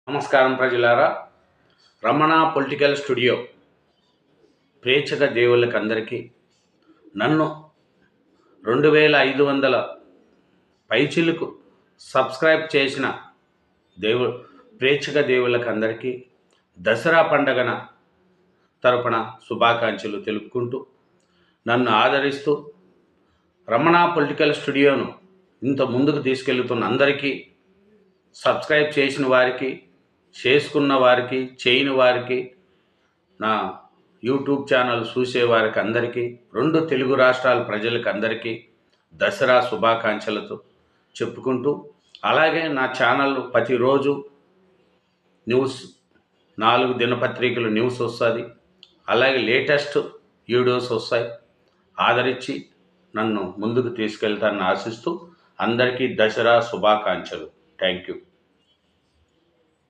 నమస్కారం ప్రజలారా. Ramana political studio ప్రేక్షక దేవుళ్ళకి అందరికీ, నన్ను 2500 పైచిలకు సబ్స్క్రైబ్ చేసిన ప్రేక్షక దేవుళ్ళకి అందరికీ దసరా పండగన తరపున శుభాకాంక్షలు తెలుపుకుంటూ, నన్ను ఆదరిస్తూ రమణ పొలిటికల్ స్టూడియోను ఇంత ముందుకు తీసుకెళ్తున్న అందరికీ, సబ్స్క్రైబ్ చేసిన వారికి, చేసుకున్న వారికి, చేయని వారికి, నా యూట్యూబ్ ఛానల్ చూసేవారికి అందరికీ, 2 తెలుగు రాష్ట్రాల ప్రజలకు అందరికీ దసరా శుభాకాంక్షలతో చెప్పుకుంటూ, అలాగే నా ఛానల్ ప్రతిరోజు న్యూస్ 4 దినపత్రికలు న్యూస్ వస్తుంది, అలాగే లేటెస్ట్ వీడియోస్ వస్తాయి. ఆదరించి నన్ను ముందుకు తీసుకెళ్తానని ఆశిస్తూ అందరికీ దసరా శుభాకాంక్షలు. Thank you.